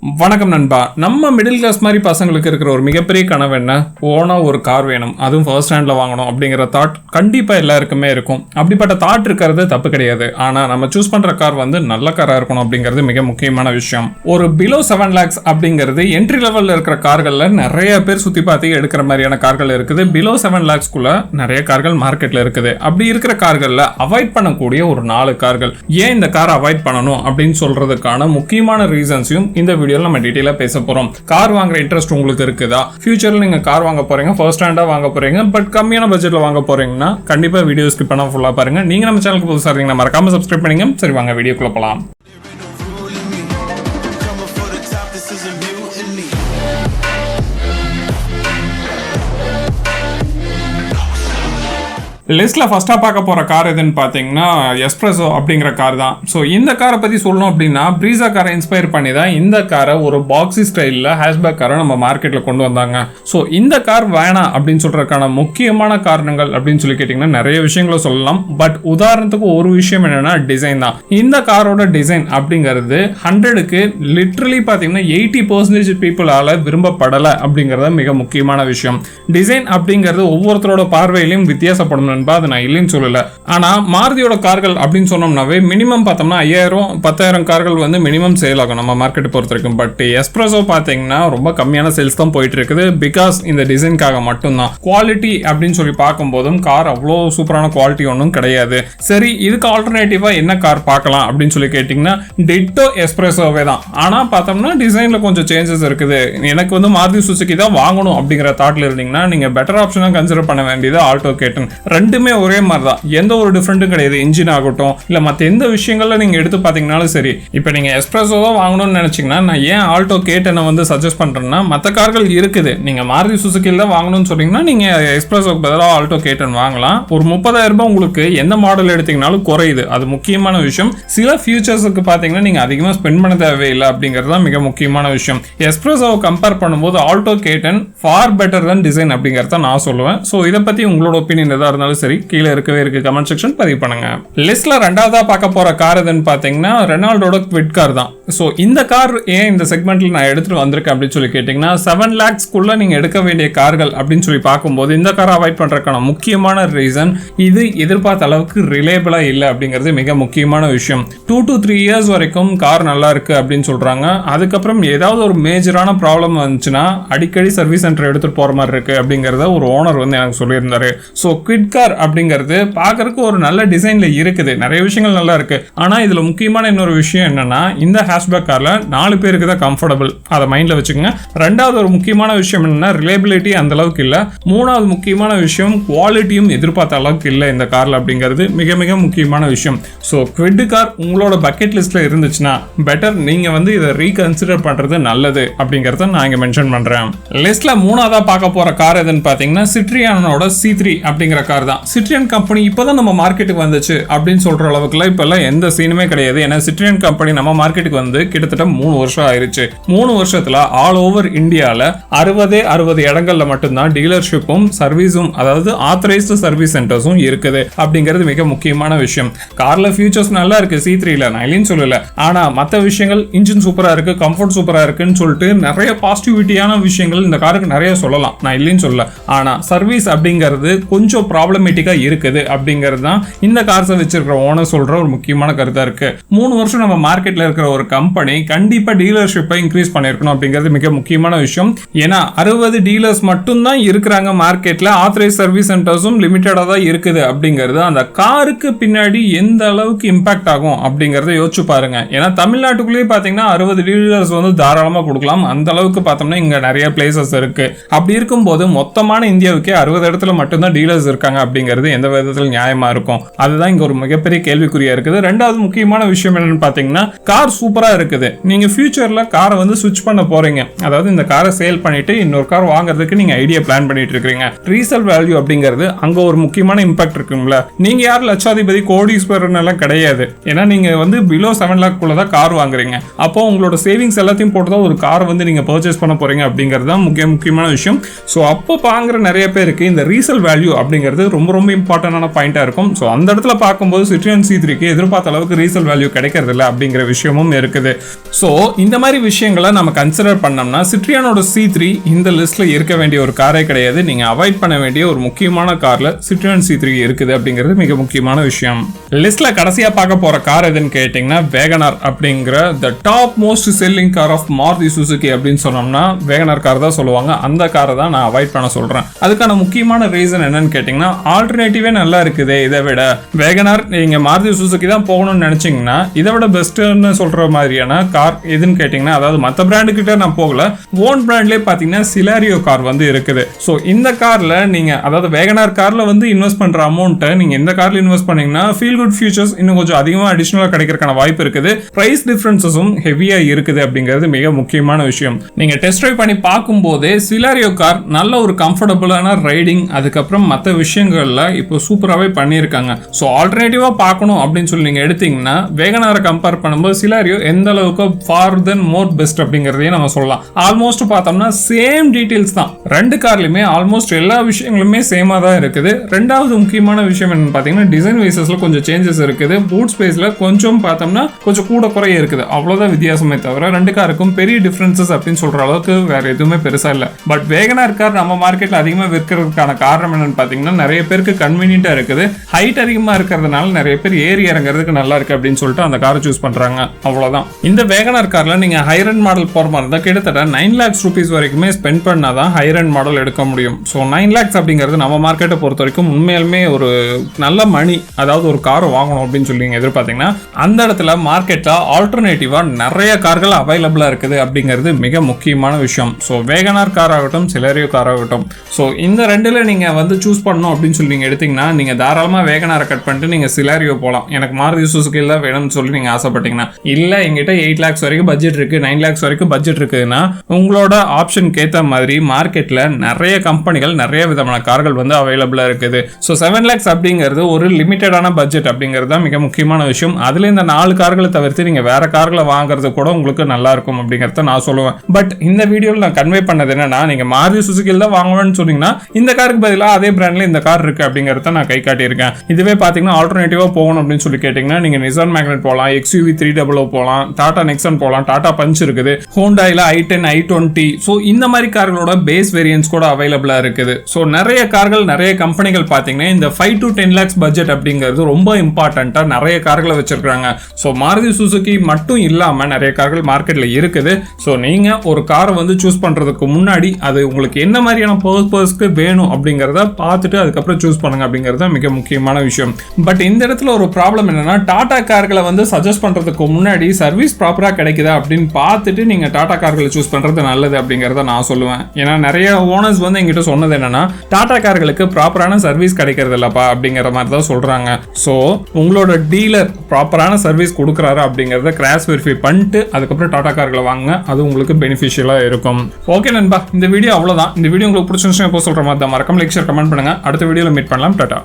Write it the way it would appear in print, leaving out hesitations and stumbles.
வணக்கம் நண்பா. நம்ம மிடில் கிளாஸ் மாதிரி பசங்களுக்கு இருக்கிற ஒரு மிகப்பெரிய கனவு என்ன? ஓனா ஒரு கார் வேணும், அதுவும் ஃபர்ஸ்ட் ஹேண்ட்ல வாங்கணும் அப்படிங்கிற தாட் கண்டிப்பா எல்லாருக்குமே இருக்கும். அப்படிப்பட்ட தாட் இருக்கிறது தப்பு கிடையாது. ஆனா நம்ம சூஸ் பண்ற கார் வந்து நல்ல காரா இருக்கணும் அப்படிங்கிறது மிக முக்கியமான விஷயம். ஒரு பிலோ 7 lakhs அப்படிங்கிறது என்ட்ரி லெவல்ல இருக்கிற கார்கள்ல நிறைய பேர் சுத்தி பார்த்து எடுக்கிற மாதிரியான கார்கள் இருக்குது. பிலோ 7 lakhsக்குள்ள நிறைய கார்கள் மார்க்கெட்ல இருக்குது. அப்படி இருக்கிற கார்கள்ல அவாய்ட் பண்ணக்கூடிய ஒரு 4 கார்கள். ஏன் இந்த காரை அவாய்ட் பண்ணணும் அப்படின்னு சொல்றதுக்கான முக்கியமான ரீசன்ஸையும் இந்த வீடியோ நம்ம டீடைலா பேச போறோம். கார் வாங்குற இன்ட்ரெஸ்ட் உங்களுக்கு இருக்குதா? ஃபியூச்சர்ல நீங்க கார் வாங்க போறீங்க, ஃபர்ஸ்ட் ஹேண்டா வாங்க போறீங்க, பட் கம்மியான பட்ஜெட்ல வாங்க போறீங்கன்னா கண்டிப்பா வீடியோ ஸ்கிப் பண்ணாம ஃபுல்லா பாருங்க. நீங்க நம்ம சேனலுக்கு புதுசா இருக்கீங்கன்னா மறக்காம சப்ஸ்கிரைப் பண்ணுங்க. சரி வாங்க வீடியோக்குள்ள போலாம். லிஸ்ட்ல ஃபர்ஸ்டா பார்க்க போற கார் எதுன்னு பாத்தீங்கன்னா எஸ்பிரஸோ அப்படிங்கிற கார் தான். ஸோ இந்த காரை பத்தி சொல்லணும் அப்படின்னா பிரீசா காரை இன்ஸ்பயர் பண்ணி தான் இந்த காரை ஒரு பாக்ஸி ஸ்டைலில் ஹேஷ்பேக் காரை நம்ம மார்க்கெட்ல கொண்டு வந்தாங்க. ஸோ இந்த கார் வேணாம் அப்படின்னு சொல்றதுக்கான முக்கியமான காரணங்கள் அப்படின்னு சொல்லி கேட்டீங்கன்னா நிறைய விஷயங்களை சொல்லலாம். பட் உதாரணத்துக்கு ஒரு விஷயம் என்னன்னா டிசைன் தான். இந்த காரோட டிசைன் அப்படிங்கிறது 100க்கு லிட்ரலி பாத்தீங்கன்னா 80% பீப்புளால விரும்பப்படலை அப்படிங்கறத மிக முக்கியமான விஷயம். டிசைன் அப்படிங்கிறது ஒவ்வொருத்தரோட பார்வையிலையும் வித்தியாசப்படும். அது நான் இல்லைன்னு சொல்லல. ஆனா மாருதியோட கார்கள் அப்படின்னு சொன்னோம்னாவே மினிமம் பார்த்தோம்னா 5000-10,000 கார்கள் வந்து மினிமம் சேல் ஆகும் நம்ம மார்க்கெட் பொறுத்த வரைக்கும். பட் எஸ்பிரஸோ பாத்தீங்கன்னா ரொம்ப கம்மியான சேல்ஸ் தான் போயிட்டு இருக்குது. பிகாஸ் இந்த டிசைனுக்காக மட்டும்தான். குவாலிட்டி அப்படின்னு சொல்லி பார்க்கும்போதும் கார் அவ்வளோ சூப்பரான குவாலிட்டி ஒன்றும் கிடையாது. சரி, இதுக்கு ஆல்டர்னேட்டிவா என்ன கார் பார்க்கலாம் அப்படின்னு சொல்லி கேட்டீங்கன்னா டிட்டோ எஸ்பிரஸோவே தான். ஆனா பார்த்தோம்னா டிசைன்ல கொஞ்சம் சேஞ்சஸ் இருக்குது. எனக்கு வந்து மாருதி சுசுகி தான் வாங்கணும் அப்படிங்கிற தாட்ல இருந்தீங்கன்னா நீங்க பெட்டர் ஆப்ஷனா கன்சிடர் பண்ண வேண்டியது ஆல்டோ கேட்டன். ரெண்டுமே ஒரே மாதிரி தான், எந்த ஒரு டிஃபரெண்ட்டும் கிடையாது. இன்ஜின் ஆகட்டும் இல்ல மற்ற எந்த விஷயங்கள்ல நீங்க எடுத்து பாத்தீங்கன்னாலும் சரி. இப்போ நீங்க எஸ்பிரஸோ தான் வாங்கணும்னு நினைச்சீங்கன்னா நான் ஏன் ஆல்டோ கேட்டனை வந்து சஜஸ்ட் பண்றேன்னா மற்ற கார்கள் இருக்குது. நீங்க மாருதி சுசுகில தான் வாங்கணும்னு சொன்னீங்கன்னா நீங்க எஸ்பிரஸோக்கு பதிலாக ஆல்டோ கேட்டன் வாங்கலாம். ஒரு 30,000 ரூபாய் உங்களுக்கு எந்த மாடல் எடுத்தீங்கன்னாலும் குறையுது. அது முக்கியமான விஷயம். சில ஃபியூச்சர்ஸுக்கு பாத்தீங்கன்னா நீங்க அதிகமா ஸ்பெண்ட் பண்ண தேவையில்லை அப்படிங்கிறது தான் மிக முக்கியமான விஷயம். எஸ்பிரஸோவை கம்பேர் பண்ணும்போது Alto K ten far better than design அப்படிங்கறத நான் சொல்லுவேன். ஸோ இதை பத்தி உங்களோட ஒப்பீனியன் எதா இருந்தாலும் சரி கீழே இருக்கவே இருக்கு கமெண்ட் செக்ஷன் பதிவு பண்ணுங்க. லிஸ்ட்ல ரெண்டாவதா பார்க்க போற கார் எதுன்னு பாத்தீங்கன்னா ரெனால்டோட குவிட் கார் தான். சோ இந்த கார் ஏன் இந்த செக்மெண்ட்ல நான் எடுத்துட்டு வந்திருக்கேன் அப்படின்னு சொல்லி கேட்டீங்கன்னா 7 lakhsக்குள்ள நீங்க எடுக்க வேண்டிய கார்கள் அப்படின்னு சொல்லி பார்க்கும்போது இந்த காரை அவாய்ட் பண்றதுக்கான முக்கியமான ரீசன் இது எதிர்பார்த்த அளவுக்கு ரிலேபிளா இல்லை அப்படிங்கிறது மிக முக்கியமான விஷயம். 2 to 3 years வரைக்கும் கார் நல்லா இருக்கு அப்படின்னு சொல்றாங்க. அதுக்கப்புறம் ஏதாவது ஒரு மேஜரான ப்ராப்ளம் வந்துச்சுன்னா அடிக்கடி சர்வீஸ் சென்டர் எடுத்துட்டு போற மாதிரி இருக்கு அப்படிங்கறத ஒரு ஓனர் வந்து எனக்கு சொல்லியிருந்தாரு. ஸோ குவிட் கார் அப்படிங்கிறது பார்க்கறதுக்கு ஒரு நல்ல டிசைன்ல இருக்குது, நிறைய விஷயங்கள் நல்லா இருக்கு. ஆனா இதுல முக்கியமான இன்னொரு விஷயம் என்னன்னா இந்த ஹேஷ்பேக் கார்ல 4 பேருக்கு தான் கம்ஃபர்டபுள். அதை மைண்ட்ல வச்சுக்கோங்க. ரெண்டாவது ஒரு முக்கியமான விஷயம் என்னன்னா ரிலேபிலிட்டி அந்த அளவுக்கு இல்ல. மூணாவது முக்கியமான விஷயம் குவாலிட்டியும் எதிர்பார்த்த அளவுக்கு இல்லை இந்த கார்ல அப்படிங்கிறது மிக மிக முக்கியமான விஷயம். ஸோ குவிட் கார் உங்களோட பக்கெட் லிஸ்ட்ல இருந்துச்சுன்னா பெட்டர் நீங்க வந்து இதை ரீகன்சிடர் பண்றது நல்லது அப்படிங்கறத நான் இங்க மென்ஷன் பண்றேன். லிஸ்ட்ல மூணாவதா பார்க்க போற கார் எதுன்னு பாத்தீங்கன்னா சிட்ரியானோட C3 அப்படிங்கிற கார் தான். சிட்ரியன் கம்பெனி இப்பதான் நம்ம மார்க்கெட்டுக்கு வந்துச்சு அப்படின்னு சொல்ற அளவுக்குலாம் இப்பெல்லாம் எந்த சீனுமே கிடையாது. ஏன்னா சிட்ரியன் கம்பெனி நம்ம மார்க்கெட்டுக்கு வந்து கிட்டத்தட்ட 3 வருஷம் ஆயிருச்சு. 3 வருஷத்துல ஆல் ஓவர் இந்தியால 60 இடங்கள்ல மட்டும்தான் டீலர்ஷிப்பும் சர்வீஸும் அதாவது ஆத்தரைஸ்டு சர்வீஸ் சென்டர்ஸும் இருக்குது அப்படிங்கிறது மிக முக்கியமான விஷயம். கார்ல ஃபியூச்சர்ஸ் நல்லா இருக்கு C3ல, நான் இல்லைன்னு சொல்லல. ஆனா மற்ற விஷயங்கள் இன்ஜின் சூப்பரா இருக்கு, கம்ஃபர்ட் சூப்பரா இருக்குன்னு சொல்லிட்டு நிறைய பாசிட்டிவிட்டியான விஷயங்கள் இந்த காருக்கு நிறைய சொல்லலாம், நான் இல்லைன்னு சொல்லல. ஆனா சர்வீஸ் அப்படிங்கிறது கொஞ்சம் ப்ராப்ளமேட்டிக்கா இருக்குது அப்படிங்கிறது தான் இந்த கார்ஸை வச்சிருக்கிற ஓனர் சொல்ற ஒரு முக்கியமான கருத்தா இருக்கு. 3 வருஷம் நம்ம மார்க்கெட்ல இருக்கிற ஒரு கம்பெனி கண்டிப்பா டீலர்ஷிப்பை இன்க்ரீஸ் பண்ணிருக்கணும் அப்படிங்கிறது மிக முக்கியமான விஷயம். ஏன்னா 60 டீலர்ஸ் மட்டும் தான் இருக்கிறாங்க மார்க்கெட்ல, ஆத்தரைஸ் சர்வீஸ் சென்டர்ஸும் லிமிட்டடா தான் இருக்குது அப்படிங்கிறது அந்த காருக்கு பின்னாடி எந்த அளவுக்கு இம்பாக்ட் ஆகும் அப்படிங்கறத யோசிச்சு பாருங்க. ஏன்னா தமிழ்நாட்டுக்குள்ளேயே பாத்தீங்கன்னா 60 டீலர்ஸ் வந்து தாராளமா கொடுக்கலாம். அந்த அளவுக்கு பார்த்தோம்னா இங்க நிறைய பிளேசஸ் இருக்கு. அப்படி இருக்கும்போது மொத்தமான இந்தியாவுக்கே 60 இடத்துல மட்டும்தான் டீலர்ஸ் இருக்காங்க அப்படிங்கிறது எந்த விதத்தில் நியாயமா இருக்கும்? அதுதான் இங்க ஒரு மிகப்பெரிய கேள்விக்குறியா இருக்குது. ரெண்டாவது முக்கியமான விஷயம் என்னன்னு பாத்தீங்கன்னா கார் சூப்பரா இருக்குது. நீங்க ஃபியூச்சர்ல காரை வந்து ஸ்விட்ச் பண்ண போறீங்க, அதாவது இந்த காரை சேல் பண்ணிட்டு இன்னொரு கார் வாங்குறதுக்கு நீங்க ஐடியா பிளான் பண்ணிட்டு இருக்கீங்க. ரீசேல் வேல்யூ அப்படிங்கிறது அங்க ஒரு முக்கியமான இம்பாக்ட் இருக்குங்களா. நீங்க யார் லட்சாதிபதி கோடீஸ்வரன் எல்லாம் கிடையாது. ஏன்னா நீங்க வந்து பிலோ 7 lakh குள்ள தான் கார் வாங்குறீங்க. அப்போ உங்களோட சேவிங்ஸ் எல்லாத்தையும் போட்டு தான் ஒரு கார் வந்து நீங்க பர்ச்சேஸ் பண்ண போறீங்க அப்படிங்கிறது தான் முக்கியமான விஷயம். ஸோ அப்போ வாங்குற நிறைய பேருக்கு இந்த ரீசேல் வேல்யூ அப்படிங்கிறது ரொம்ப ரொம்ப இம்பார்ட்டன்டான பாயிண்டா இருக்கும். ஸோ அந்த இடத்துல பார்க்கும்போது சிட்ரியன் C3க்கு எதிர்பார்த்த அளவுக்கு ரீசேல் வேல்யூ கிடைக்கிறது இல்லை அப்படிங்கிற விஷயமும் இருக்குது. ஸோ இந்த மாதிரி விஷயங்களை நம்ம கன்சிடர் பண்ணோம்னா சிட்ரியனோட C3 இந்த லிஸ்ட்ல இருக்க வேண்டிய ஒரு காரே கிடையாது. நீங்க அவாய்ட் பண்ண வேண்டிய ஒரு முக்கியமான கார்ல சிட்ரியன் C3 இருக்குது அப்படிங்கிறது மிக முக்கியமான விஷயம். லிஸ்ட்ல கடைசியா பார்க்க போற கார் எதுன்னு கேட்டீங்கன்னா வேகனார் அப்படிங்கிற the top most selling car of Maruti Suzuki அப்படின்னு சொன்னோம்னா வேகனார் கார் தான் சொல்லுவாங்க. அந்த காரை தான் நான் அவாய்ட் பண்ண சொல்றேன். அதுக்கான முக்கியமான ரீசன் என்னன்னு கேட்டீங்கன்னா ஆல்டர்னேட்டிவே நல்லா இருக்குது. இதை விட வேகனார் நீங்க மாருதி சுசுகி தான் போகணும்னு நினைச்சீங்கன்னா இதை விட பெஸ்ட்னு சொல்ற மாதிரியான கார் எதுன்னு கேட்டீங்கன்னா, அதாவது மற்ற பிராண்டு கிட்ட நான் போகல, ஓன் பிராண்ட்லயே பாத்தீங்கன்னா சிலாரியோ கார் வந்து இருக்குது. ஸோ இந்த கார்ல நீங்க அதாவது வேகனார் கார்ல வந்து இன்வெஸ்ட் பண்ற அமௌண்ட்டை நீங்க இந்த கார்ல இன்வெஸ்ட் பண்ணீங்கன்னா ஃபீல் குட் ஃபியூச்சர்ஸ் இன்னும் கொஞ்சம் அதிகமாக அடிஷனலா கிடைக்கிறதுக்கான வாய்ப்பு இருக்குது. பிரைஸ் டிஃபரன்சஸும் ஹெவியா இருக்குது அப்படிங்கிறது மிக முக்கியமான விஷயம். நீங்க டெஸ்ட் ட்ரைவ் பண்ணி பார்க்கும்போதே சிலாரியோ கார் நல்ல ஒரு கம்ஃபர்டபுளான ரைடிங் அதுக்கப்புறம் மற்ற விஷயங்கள்ல இப்போ சூப்பராகவே பண்ணியிருக்காங்க. ஸோ ஆல்டர்னேட்டிவா பார்க்கணும் அப்படின்னு சொல்லி நீங்க எடுத்தீங்கன்னா வேகனாரை கம்பேர் பண்ணும்போது சிலாரியோ எந்த அளவுக்கு ஃபார் தென் மோர் பெஸ்ட் அப்படிங்கிறதையும் நம்ம சொல்லலாம். ஆல்மோஸ்ட் பார்த்தோம்னா சேம் டீடைல்ஸ் தான் ரெண்டு கார்லயுமே, ஆல்மோஸ்ட் எல்லா விஷயங்களுமே சேமா தான் இருக்குது. ரெண்டாவது முக்கியமான விஷயம் என்னன்னு பார்த்தீங்கன்னா டிசைன் வைசஸ்ல கொஞ்சம் சேஞ்சஸ் இருக்குது. பூட் ஸ்பேஸ்ல கொஞ்சம் பார்த்தோம்னா கொஞ்சம் கூட குறைய இருக்குது. அவ்வளவுதான் வித்தியாசமே தவிர ரெண்டு காருக்கும் பெரிய டிஃபரன்சஸ் அப்படின்னு சொல்ற அளவுக்கு வேற எதுவுமே பெருசா இல்லை. பட் வேகனார் கார் நம்ம மார்க்கெட்ல அதிகமாக விற்கிறதுக்கான காரணம் என்னன்னு பார்த்தீங்கன்னா நிறைய பேருக்கு கன்வீனியன்ட்டா இருக்குது. ஹைட் அதிகமாக இருக்கிறதுனால நிறைய பேர் ஏறி இறங்குறதுக்கு நல்லா இருக்கு அப்படின்னு சொல்லிட்டு அந்த காரை சூஸ் பண்றாங்க. அவ்வளவுதான். இந்த வேகனார் கார்ல நீங்க ஹைரண்ட் மாடல் போற மாதிரி இருந்தா கிட்டத்தட்ட 9 lakhs rupees வரைக்குமே ஸ்பெண்ட் பண்ணாதான் ஹைரண்ட் மாடல் எடுக்க முடியும். ஸோ 9 lakhs அப்படிங்கிறது நம்ம மார்க்கெட்டை பொறுத்த வரைக்கும் உண்மையாலுமே ஒரு நல்ல மணி. அதாவது ஒரு காரை வாங்கணும் அப்படின்னு சொல்லி நீங்க எதிர்பார்த்தீங்கன்னா அந்த இடத்துல மார்க்கெட்ல ஆல்டர்னேட்டிவா நிறைய கார்கள் அவைலபிளா இருக்குது அப்படிங்கிறது மிக முக்கியமான விஷயம். ஸோ வேகனார் கார் ஆகட்டும் சிலாரியோ கார் ஆகட்டும், ஸோ இந்த ரெண்டுல நீங்க வந்து சூஸ் பண்ணணும் அப்படின்னு சொல்லி நீங்க எடுத்தீங்கன்னா நீங்க தாராளமா வேகனாரை கட் பண்ணிட்டு நீங்க சிலாரியோ போகலாம். எனக்கு மாருதி சுசுகி தான் வேணும்னு சொல்லி நீங்க ஆசைப்பட்டீங்கன்னா, இல்ல எங்கிட்ட 8 lakhs வரைக்கும் பட்ஜெட் இருக்கு 9 lakhs வரைக்கும் பட்ஜெட் இருக்குதுன்னா உங்களோட ஆப்ஷனுக்கு ஏற்ற மாதிரி மார்க்கெட்ல நிறைய கம்பெனிகள் நிறைய விதமான கார்கள் வந்து அவைலபிளா இருக்குது. ஸோ 7 lakhs அப்படிங்கிறது ஒரு லிமிட்டடான பட்ஜெட் அப்படிங்கிறது தான் மிக முக்கியமான விஷயம். அதுல இந்த 4 கார்களை தவிர்த்து நீங்க வேற கார்களை வாங்குறது கூட உங்களுக்கு நல்லா இருக்கும் அப்படிங்கறத நான் சொல்லுவேன். பட் இந்த வீடியோவில் நான் கன்வே பண்ணது என்னன்னா, நீங்க மாருதி சுசுகி தான் வாங்கணும்னு சொன்னீங்கன்னா இந்த காருக்கு பதிலாக அதே பிராண்ட்ல இந்த கார் இருக்கு அப்படிங்கறத நான் கை காட்டியிருக்கேன். இதுவே பாத்தீங்கன்னா ஆல்டர்னேட்டிவா போகணும் அப்படின்னு சொல்லி கேட்டீங்கன்னா நீங்க நிசான் மேக்னெட் போகலாம், XUV 300 போகலாம், டாடா நெக்ஸன் போகலாம், டாடா பஞ்ச் இருக்குது, ஹோண்டாயில i10 i20. ஸோ இந்த மாதிரி கார்களோட பேஸ் வேரியன்ஸ் கூட அவைலபிளா இருக்குது. ஸோ நிறைய கார்கள் நிறைய கம்பெனிகள் பார்த்தீங்கன்னா இந்த 5 to 10 lakhs பட்ஜெட் அப்படிங்கிறது ரொம்ப இம்பார்ட்டண்டா நிறைய கார்களை வச்சிருக்காங்க. ஸோ மாருதி சுசுகி மட்டும் இல்லாம நிறைய கார்கள் மார்க்கெட்ல இருக்குது. ஸோ நீங்க ஒரு காரை வந்து சூஸ் பண்றதுக்கு முன்னாடி அது உங்களுக்கு என்ன மாதிரியான பர்பஸ்க்கு வேணும் அப்படிங்கிறத பார்த்துட்டு அதுக்கப்புறம் சூஸ் பண்ணுங்க அப்படிங்கிறது மிக முக்கியமான விஷயம். பட் இந்த இடத்துல ஒரு ப்ராப்ளம் என்னன்னா டாடா கார்களை வந்து சஜஸ்ட் பண்றதுக்கு முன்னாடி சர்வீஸ் ப்ராப்பரா கிடைக்குதா அப்படின்னு பார்த்துட்டு நீங்க டாடா கார்களை சூஸ் பண்றது நல்லது அப்படிங்கறத நான் சொல்லுவேன். ஏன்னா நிறைய ஓனர்ஸ் வந்து எங்கிட்ட சொன்னது என்னன்னா டாடா கார்களுக்கு ப்ராப்பரான சர்வீஸ் கிடைக்கிறது இல்லப்பா அப்படிங்கிற மாதிரி தான் சொல்றாங்க. ஸோ உங்களோட டீலர் ப்ராப்பரான சர்வீஸ் கொடுக்குறாரு அப்படிங்கறத கிராஸ் வெரிஃபை பண்ணிட்டு அதுக்கப்புறம் டாடா கார்களை வாங்க. அது உங்களுக்கு பெனிஃபிஷியலா இருக்கும். ஓகே நண்பா, இந்த வீடியோ அவ்வளவுதான். இந்த வீடியோ உங்களுக்கு பிடிச்சிருந்துச்சுன்னா எப்போ சொல்ற மாதிரி தான் மறக்காம லைக் ஷேர் கமெண்ட் பண்ணுங்க. அடுத்த வீடியோல மீட் பண்ணலாம். டாடா.